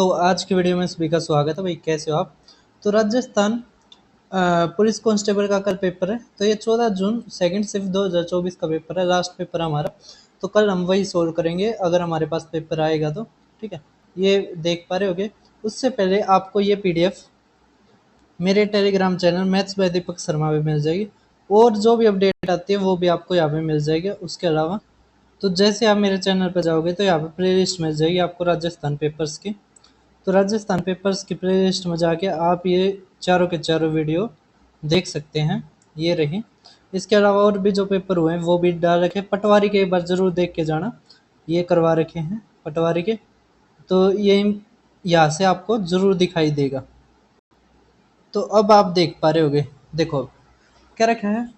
तो आज की वीडियो में सभी का स्वागत है। भाई कैसे हो आप? तो राजस्थान पुलिस कांस्टेबल का कल पेपर है। तो ये 14 जून सेकंड शिफ्ट 2024 का पेपर है, लास्ट पेपर हमारा। तो कल हम वही सोल्व करेंगे अगर हमारे पास पेपर आएगा तो। ठीक है, ये देख पा रहे होगे। उससे पहले आपको ये पीडीएफ मेरे Telegram channel maths by Deepak Sharma पे मिल जाएगी, और जो भी अपडेट आती है वो भी आपको यहाँ पे मिल जाएगी। उसके अलावा तो जैसे आप मेरे चैनल पर जाओगे तो यहाँ पे प्ले लिस्ट मिल जाएगी आपको राजस्थान पेपर्स की। तो राजस्थान पेपर्स की प्लेलिस्ट में जाके आप ये चारों के चारों वीडियो देख सकते हैं। ये रही। इसके अलावा और भी जो पेपर हुए हैं वो भी डाल रखे। पटवारी के एक बार ज़रूर देख के जाना, ये करवा रखे हैं पटवारी के। तो ये यहाँ से आपको ज़रूर दिखाई देगा। तो अब आप देख पा रहे होगे, देखो क्या रखा है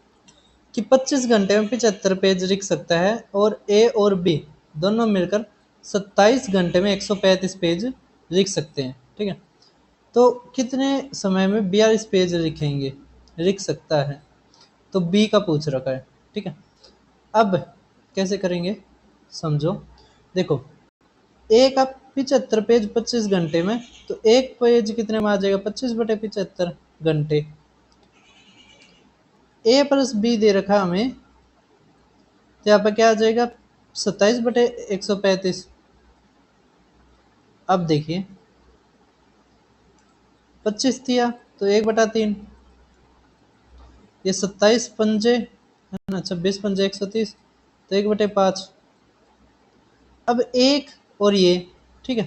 कि 25 घंटे में 75 पेज लिख सकता है, और ए और बी दोनों मिलकर 27 घंटे में 135 पेज लिख सकते हैं। ठीक है, तो कितने समय में 42 पेज लिख सकता है? तो बी का पूछ रखा है। ठीक है, अब कैसे करेंगे समझो। देखो, ए का 75 पेज 25 घंटे में, तो एक पेज कितने में आ जाएगा? 25/75 घंटे। ए प्लस बी दे रखा हमें, तो यहाँ पर क्या आ जाएगा? 27/135। अब देखिए 25 दिया तो 1/3, ये 27 पंजे है ना, 26 पंजे 130, तो 1/5। अब एक और ये, ठीक है,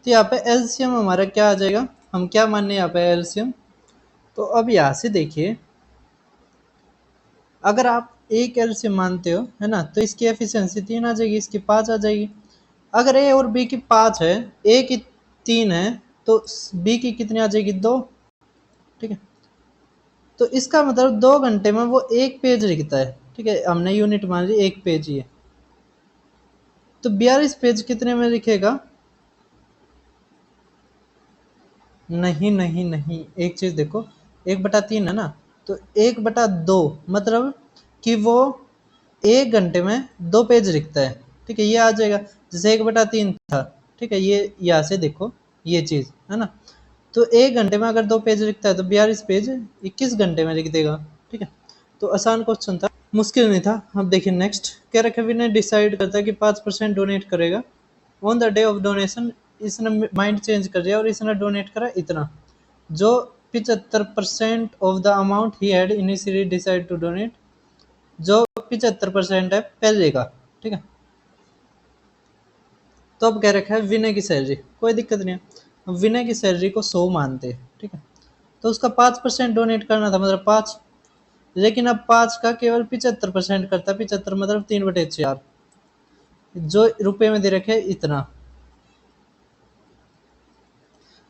तो यहाँ पे एलसीएम हमारा क्या आ जाएगा? हम क्या मानने यहाँ पे एलसीएम? तो अब यहाँ से देखिए, अगर आप एक एलसीएम मानते हो है ना, तो इसकी एफिशिएंसी 3 आ जाएगी, इसकी 5 आ जाएगी। अगर ए और बी की 5 है, ए की 3 है, तो बी की कितनी आ जाएगी? 2। ठीक है, तो इसका मतलब 2 घंटे में वो एक पेज लिखता है। ठीक है, हमने यूनिट मान ली एक पेज ही है, तो 42 पेज कितने में लिखेगा? नहीं नहीं नहीं, एक चीज देखो, 1/3 है ना, तो 1/2 मतलब कि वो 1 घंटे में 2 पेज लिखता है। ठीक है, ये आ जाएगा जैसे 1/3 था। ठीक है, ये यहाँ से देखो ये चीज है ना, तो 1 घंटे में अगर 2 पेज लिखता है तो 42 पेज 21 घंटे में लिख देगा। ठीक है, तो आसान क्वेश्चन था, मुश्किल नहीं था। अब देखिए नेक्स्ट क्या रखा, विनय डिसाइड करता है कि 5% डोनेट करेगा on the day of donation. इसने माइंड चेंज कर दिया और इसने डोनेट करा इतना, जो 75% of the amount he had initially decided to donate, जो 75% है पहले का। ठीक है, तो अब क्या रखा है, विनय की सैलरी, कोई दिक्कत नहीं है। विनय की सैलरी को 100 मानते हैं। ठीक है, तो उसका 5% डोनेट करना था, मतलब 5, लेकिन अब 5 का केवल 75% करता है। 75 मतलब 3/4, जो रुपए में दे रखे इतना।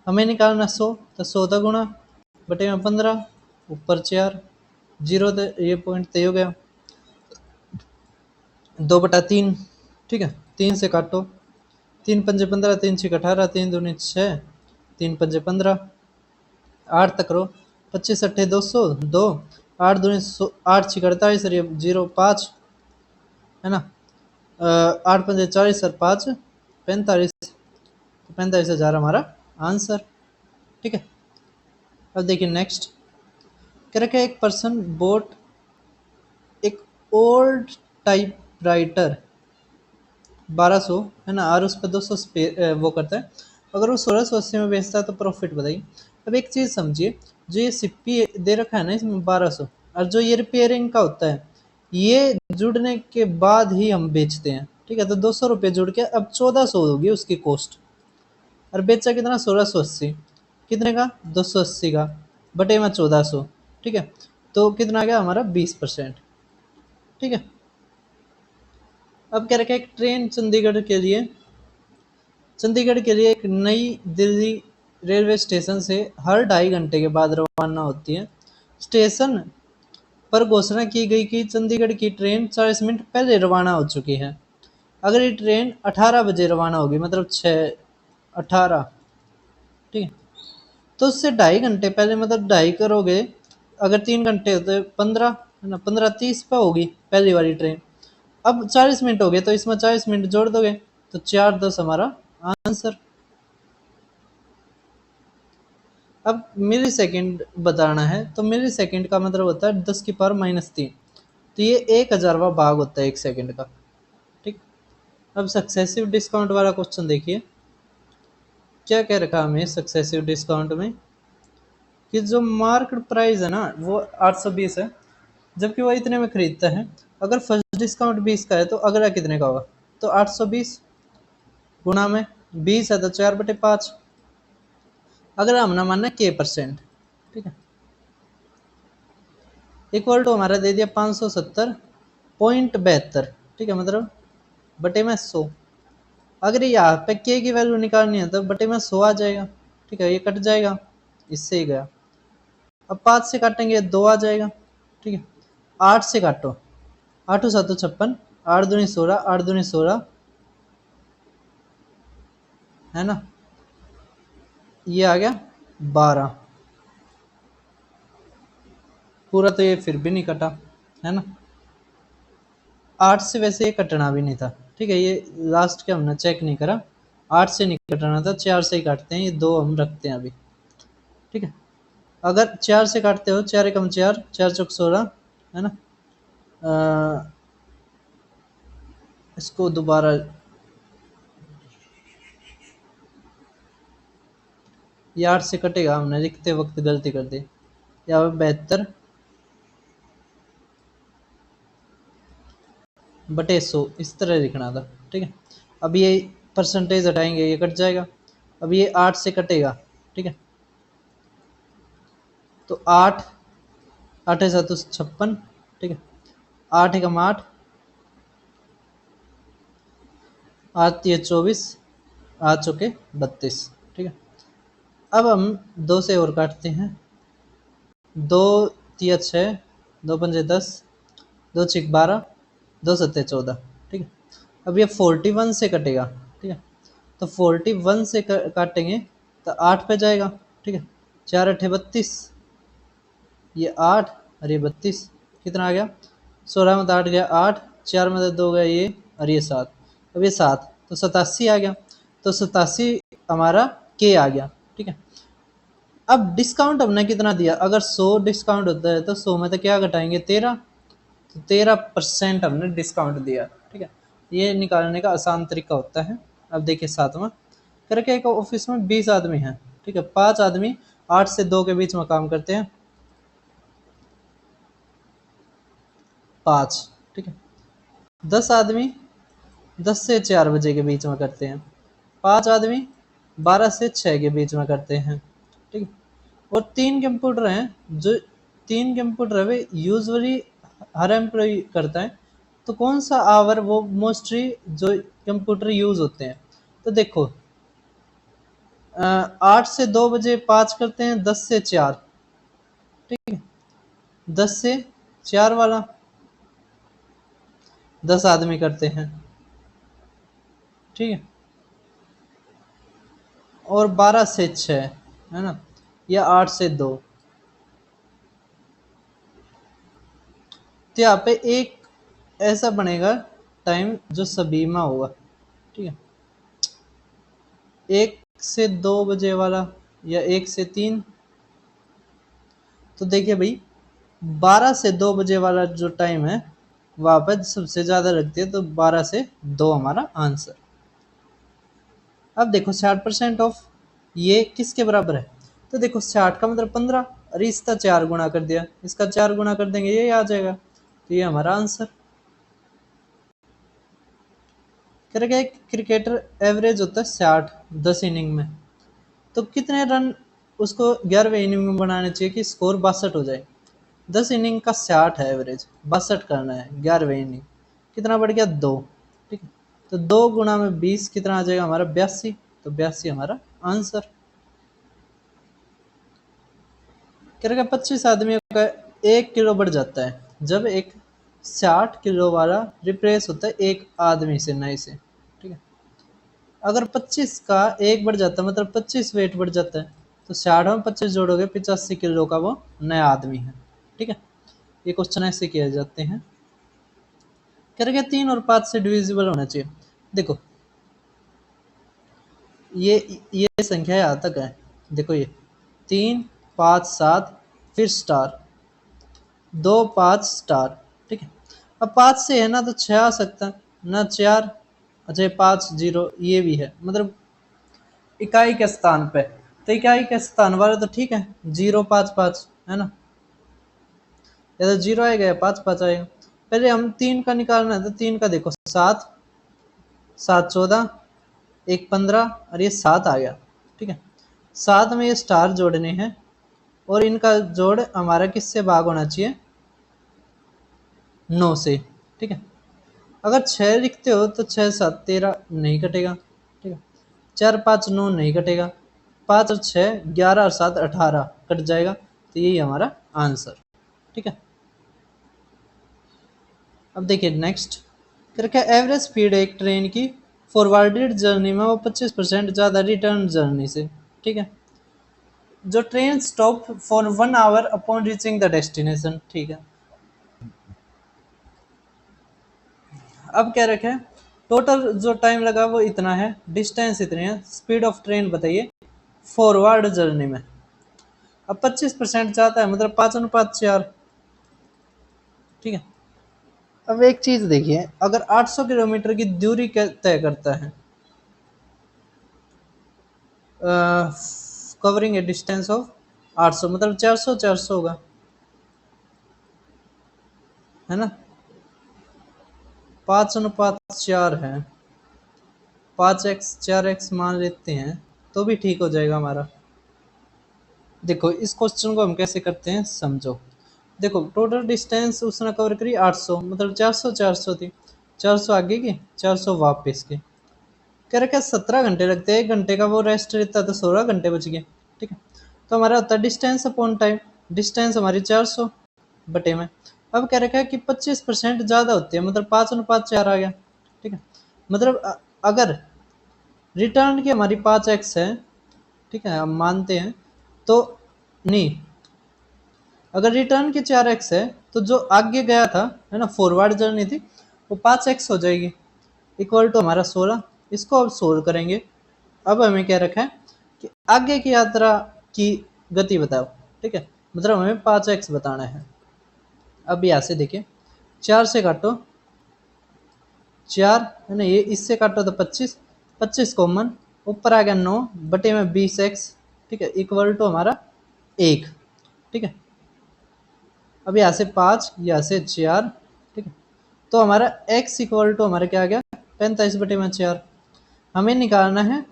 हमें निकालना 100, तो 100 का गुणा बटे में 15 ऊपर 4 जीरो, ये पॉइंट तय हो गया। 2/3। ठीक है, 3 से काटो, 3 पंजे 15, 3 6 18, 3 दूनी 6, 3 पंजे 15, 8 तक रो, 25 अट्ठे 200, 2, 8 दूनी 8 6 48, और ये 0 5 है ना। 8 पंजे 40 और 5 45, तो 45,000 हमारा आंसर। ठीक है, अब देखिए नेक्स्ट क्या रखा है, एक पर्सन बोट एक ओल्ड टाइपराइटर 1200 है ना, और उस पर 200 वो करता है। अगर वो 1680 में बेचता है तो प्रॉफिट बताइए। अब एक चीज़ समझिए, जो ये सिप्पी दे रखा है ना इसमें 1200, और जो ये रिपेयरिंग का होता है ये जुड़ने के बाद ही हम बेचते हैं। ठीक है, तो 200 रुपये जुड़ के अब 1400 होगी उसकी कॉस्ट, और बेचा कितना? 1680। कितने का? 280 का, बटे में 1400। ठीक है, तो कितना आ गया हमारा? 20%। ठीक है, अब क्या रखा है, एक ट्रेन चंडीगढ़ के लिए एक नई दिल्ली रेलवे स्टेशन से हर 2.5 घंटे के बाद रवाना होती है। स्टेशन पर घोषणा की गई कि चंडीगढ़ की ट्रेन 40 मिनट पहले रवाना हो चुकी है। अगर ये ट्रेन 18 बजे रवाना होगी, मतलब 6:18, ठीक है, तो उससे 2.5 घंटे पहले, मतलब 2.5 करोगे, अगर 3 घंटे होते 15 है ना, 15:30 पे होगी पहली वाली ट्रेन। अब 40 मिनट हो गए, तो इसमें 40 मिनट जोड़ दोगे, तो 4 10 हमारा आंसर। अब मिली सेकेंड बताना है, तो मिली सेकेंड का मतलब होता है 10⁻³ तो ये 1000वां भाग होता है 1 सेकेंड का। ठीक। अब सक्सेसिव डिस्काउंट वाला क्वेश्चन देखिए, क्या कह रखा हमें सक्सेसिव डिस्काउंट में कि जो मार्केट प्राइस है ना वो 820 है, जबकि वो इतने में खरीदता है। अगर फर्स्ट डिस्काउंट 20 का है तो अगला कितने का होगा, तो 820 गुणा में 20 है तो 4/5। अगला हमने मानना K%। ठीक है, इक्वल टू हमारा दे दिया 570.72। ठीक है, मतलब बटे में 100। अगर यहाँ पे के की वैल्यू निकालनी है तो बटे में 100 आ जाएगा। ठीक है, ये कट जाएगा, इससे ही गया। अब 5 से काटेंगे 2 आ जाएगा। ठीक है, 8 से काटो, 8 7 56, 8 दूनी 16, 8 दूनी 16 है ना, ये आ गया 12। पूरा तो ये फिर भी नहीं कटा, है ना। 8 से वैसे ये कटना भी नहीं था। ठीक है, ये लास्ट के हमने चेक नहीं करा, 8 से नहीं कटना था, 4 से ही काटते हैं, ये 2 हम रखते हैं अभी। ठीक है, अगर 4 से काटते हो, 4 एकम 4, 4 चौक 16, है ना। इसको दोबारा, ये 8 से कटेगा, हमने लिखते वक्त गलती कर दी। यहाँ पे 72 बटे 100 इस तरह लिखना था। ठीक है, अब ये परसेंटेज हटाएंगे, ये कट जाएगा। अब ये 8 से कटेगा। ठीक है, तो 8, 8 है 7 56। ठीक है, 8 एकम 8, 8 3 24, 8 चौके 32। ठीक है, अब हम 2 से और काटते हैं, 2 3 6, 2 पंजे 10, 2 6 12, 2 7 14। ठीक है, अब ये 41 से कटेगा। ठीक है, तो 41 से काटेंगे तो 8 पे जाएगा। ठीक है, 4 8 32, ये 8 और ये 32, कितना आ गया, 16 में 8 गया 8, 4 में 2 गया ये, और ये 7। अब ये 7 तो 87 आ गया, तो 87 हमारा के आ गया। ठीक है, अब डिस्काउंट हमने कितना दिया, अगर 100 डिस्काउंट होता है तो 100 में तो क्या घटाएंगे 13, तो 13% हमने डिस्काउंट दिया। ठीक है, ये निकालने का आसान तरीका होता है। अब देखिए 7वां, करके एक ऑफिस में 20 आदमी हैं। ठीक है, 5 आदमी 8 से 2 के बीच में काम करते हैं, 5। ठीक है, 10 आदमी 10 से 4 बजे के बीच में करते हैं, 5 आदमी 12 से 6 के बीच में करते हैं। ठीक है, और 3 कंप्यूटर हैं, जो 3 कंप्यूटर वे यूजुअली हर एम्प्लॉय करता है, तो कौन सा आवर वो मोस्टली जो कंप्यूटर यूज होते हैं। तो देखो 8 से 2 बजे 5 करते हैं, 10 से 4। ठीक है, 10 से 4 वाला 10 आदमी करते हैं। ठीक है, और 12 से 6, है ना, या 8 से 2। तो यहाँ पे एक ऐसा बनेगा टाइम जो सभी में होगा। ठीक है, 1 से 2 बजे वाला या 1 से 3। तो देखिए भाई 12 से 2 बजे वाला जो टाइम है वहाँ पर सबसे ज़्यादा लगती है, तो 12 से 2 हमारा आंसर। अब देखो 60% ऑफ ये किसके बराबर है, तो देखो 60 का मतलब 15, और इसका 4 गुना कर दिया, इसका 4 गुना कर देंगे ये आ जाएगा, तो ये हमारा आंसर। करेगा एक क्रिकेटर एवरेज होता है 60 10 इनिंग में, तो कितने रन उसको 11वें इनिंग में बनाने चाहिए कि स्कोर 62 हो जाए। 10 इनिंग का 60 है एवरेज, 62 करना है 11वें इनिंग, कितना बढ़ गया 2। ठीक है, तो 2 गुना में 20 कितना आ जाएगा हमारा 82, तो 82 हमारा आंसर। करेगा 25 आदमियों का 1 किलो बढ़ जाता है जब एक 60 किलो वाला रिप्लेस होता है एक आदमी से, नए से। ठीक है, अगर 25 का 1 बढ़ जाता है मतलब 25 वेट बढ़ जाता है, तो 60 में 25 जोड़ोगे 85 किलो का वो नया आदमी है। ठीक है, ये क्वेश्चन ऐसे किए जाते हैं। करेगा 3 और 5 से डिविजिबल होना चाहिए। देखो ये संख्या यहाँ तक है, देखो ये 3 5 7 फिर स्टार 2 5 स्टार, ठीक है। अब 5 से है ना तो 6 आ सकता है ना, 4, अच्छा 5 0 ये भी है, मतलब इकाई के स्थान पे, तो इकाई के स्थान वाले तो ठीक है 0 5 5 है ना, या तो 0 आएगा या 5 5 आएगा। पहले हम 3 का निकालना है, तो 3 का देखो 7 7 14 1 15 और ये 7 आ गया, ठीक है। 7 में ये स्टार जोड़ने हैं और इनका जोड़ हमारा किससे भाग होना चाहिए, 9 से, ठीक है। अगर 6 लिखते हो तो 6 7 13 नहीं कटेगा, ठीक है। 4 5 9 नहीं कटेगा, 5 और 6 11 और 7 18 कट जाएगा, तो यही हमारा आंसर, ठीक है। अब देखिए नेक्स्ट करके एवरेज स्पीड एक ट्रेन की फॉरवर्डेड जर्नी में वो 25% ज़्यादा रिटर्न जर्नी से, ठीक है। जो train stop for 1 hour upon reaching the destination, ठीक है। अब क्या रखे, टोटल जो टाइम लगा वो इतना है, डिस्टेंस इतनी है, स्पीड ऑफ ट्रेन बताइए फॉरवर्ड जर्नी में। अब 25% जाता है, मतलब 5:4, ठीक है। अब एक चीज देखिए, अगर 800 किलोमीटर की दूरी तय करता है, कवरिंग ए डिस्टेंस ऑफ 800, मतलब 400 400 होगा, है ना। 5:4 है, 5x 4x मान लेते हैं तो भी ठीक हो जाएगा हमारा। देखो इस क्वेश्चन को हम कैसे करते हैं समझो। देखो टोटल डिस्टेंस उसने कवर करी 800, मतलब 400 400 थी, 400 आगे की 400 वापस की, कह रहे क्या 17 घंटे लगते हैं, 1 घंटे का वो रेस्ट रहता तो 16 घंटे बच गए, ठीक है। तो हमारा होता है डिस्टेंस अपॉन टाइम, डिस्टेंस हमारी 400 बटे में। अब कह रखा है कि 25% ज़्यादा होती है, मतलब 5:4 आ गया, ठीक है। मतलब अगर रिटर्न की हमारी 5x है, ठीक है, हम मानते हैं तो, नहीं, अगर रिटर्न की 4x है तो जो आगे गया था, है ना, फॉरवर्ड जर्नी थी, वो 5x हो जाएगी, इक्वल टू हमारा 16। इसको अब सोल्व करेंगे। अब हमें क्या रखा है कि आगे की यात्रा की गति बताओ, ठीक है, मतलब हमें 5x बताना है। अब यहाँ से देखिए 4 से काटो, 4 है ना, ये इससे काटो तो 25, 25 कॉमन, ऊपर आ गया 9 बटे में 20x, ठीक है, इक्वल टू हमारा 1, ठीक है। अब यहाँ से 5, यहाँ से 4, ठीक है, तो हमारा x इक्वल टू हमारा क्या आ गया 45 बटे में 4। हमें निकालना है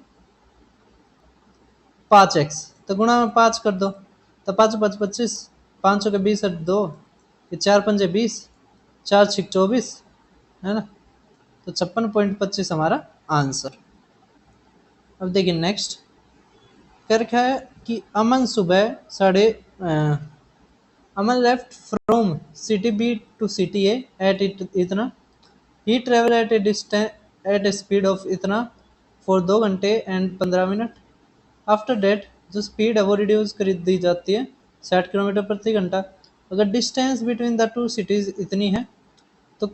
5x, तो गुणा में 5 कर दो, तो 5 5 25, 500 के 20 और 2, ये 4 पंजे 20, 4 6 24, है ना, तो 56.25 हमारा आंसर। अब देखिए नेक्स्ट कर रखा है कि अमन सुबह Aman left from city B to city A at इतना, he travel at a distance at a speed of इतना फॉर 2 घंटे एंड 15 मिनट। आफ्टर डेट जो स्पीड है वो रिड्यूस कर दी जाती है 60 किलोमीटर प्रति घंटा। अगर distance between the two cities इतनी है तो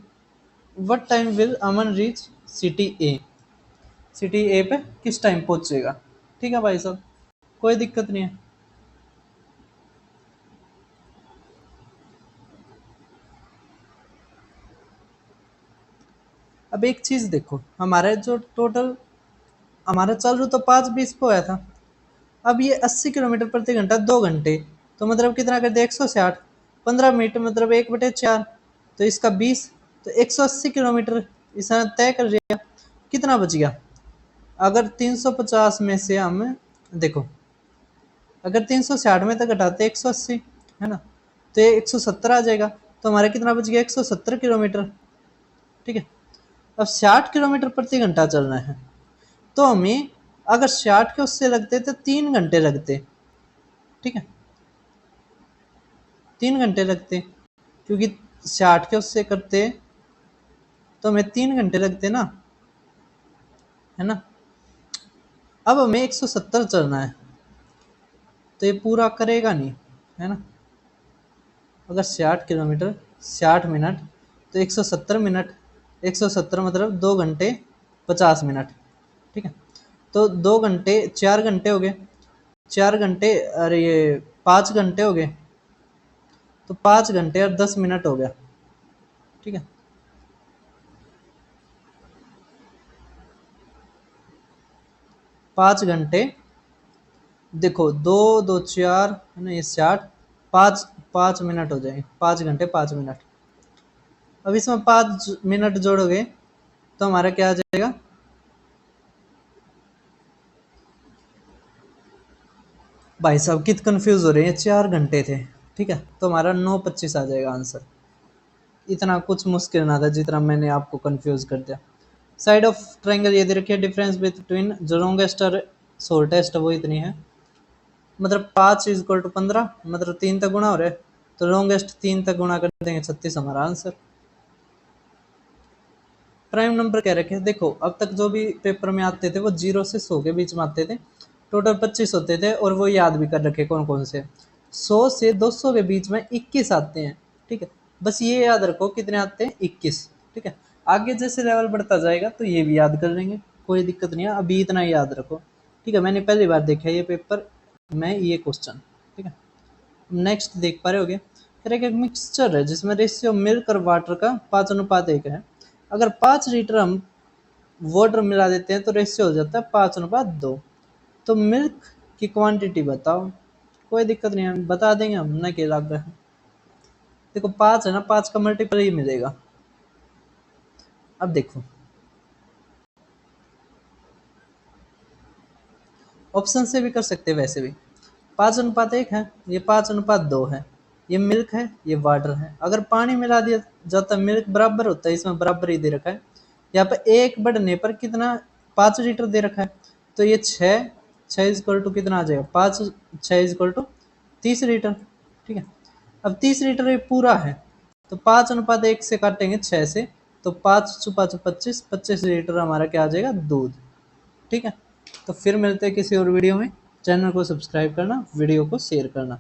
what time will Aman reach city A, city A पे किस टाइम पहुंचेगा, ठीक है भाई साहब, कोई दिक्कत नहीं है। अब एक चीज देखो, हमारे जो टोटल हमारा चालू तो 5:20 पे होया था, अब ये 80 किलोमीटर प्रति घंटा 2 घंटे, तो मतलब कितना कर दिया 160, 15 मिनट मतलब 1/4, तो इसका 20, तो 180 किलोमीटर इसने तय कर लिया। कितना बच गया, अगर 350 में से हम देखो, अगर 360 में तक घटाते 180, है ना, तो ये 170 आ जाएगा, तो हमारा कितना बच गया 170 किलोमीटर, ठीक है। अब 60 किलोमीटर प्रति घंटा चलना है, तो हमें अगर 60 के उससे लगते तो 3 घंटे लगते, ठीक है, 3 घंटे लगते, क्योंकि 60 के उससे करते तो हमें 3 घंटे लगते ना, है ना। अब हमें 170 चलना है, तो ये पूरा करेगा नहीं, है ना। अगर 60 किलोमीटर 60 मिनट, तो 170 मिनट, 170 मतलब 2 घंटे 50 मिनट, ठीक है। तो 2 घंटे 4 घंटे हो गए, 4 घंटे, अरे ये 5 घंटे हो गए, तो 5 घंटे और 10 मिनट हो गया। ठीक है, 5 घंटे, देखो दो दो चार है ना, ये 60, 5 5 मिनट हो जाएंगे, 5 घंटे 5 मिनट। अब इसमें 5 मिनट जोड़ोगे तो हमारा क्या आ जाएगा, भाई साहब कित कंफ्यूज हो रहे हैं, 4 घंटे थे। ठीक है, तो हमारा 9:25 आ जाएगा आंसर। इतना कुछ मुश्किल ना था जितना मैंने आपको कंफ्यूज कर दिया। साइड ऑफ ट्रायंगल ये दे रखी है, डिफरेंस बिटवीन जो लॉन्गेस्ट और शॉर्टेस्ट वो इतनी है, मतलब 5 = 15, मतलब 3 तक गुणा हो रहा है, तो लॉन्गेस्ट 3 तक गुणा कर देंगे, 36 हमारा आंसर। प्राइम नंबर कह रखे हैं, देखो अब तक जो भी पेपर में आते थे वो 0 से 100 के बीच में आते थे, टोटल 25 होते थे, और वो याद भी कर रखे कौन कौन से। 100 से 200 के बीच में 21 आते हैं। ठीक है, बस ये याद रखो कितने आते हैं, 21। ठीक है, आगे जैसे लेवल बढ़ता जाएगा तो ये भी याद कर लेंगे, कोई दिक्कत नहीं है, अभी इतना ही याद रखो। ठीक है, मैंने पहली बार देखा ये पेपर में ये क्वेश्चन। ठीक है, नेक्स्ट देख पा रहे होगे, फिर एक मिक्सचर है जिसमें रेशियो मिल्क और वाटर का 5:1 है। अगर 5 लीटर हम वाटर मिला देते हैं तो रेशियो हो जाता है 5:2। तो मिल्क की क्वांटिटी बताओ। कोई दिक्कत नहीं है, बता देंगे हम, ना के लग है। देखो 5 है ना, 5 का मल्टीपल ही मिलेगा। अब देखो ऑप्शन से भी कर सकते हैं, वैसे भी 5:1 है, ये 5:2 है, ये मिल्क है, ये वाटर है। अगर पानी मिला दिया जाता मिल्क बराबर होता है, इसमें बराबर ही दे रखा है। यहाँ पे एक बढ़ने पर कितना, 5 लीटर दे रखा है, तो ये 6, 6 कितना आ जाएगा, 5 6 30 लीटर। ठीक है, अब 30 लीटर ये पूरा है, तो 5:1 से काटेंगे 6 से, तो 5 × 5 = 25, 25 लीटर हमारा क्या आ जाएगा, दूध। ठीक है, तो फिर मिलते हैं किसी और वीडियो में। चैनल को सब्सक्राइब करना, वीडियो को शेयर करना।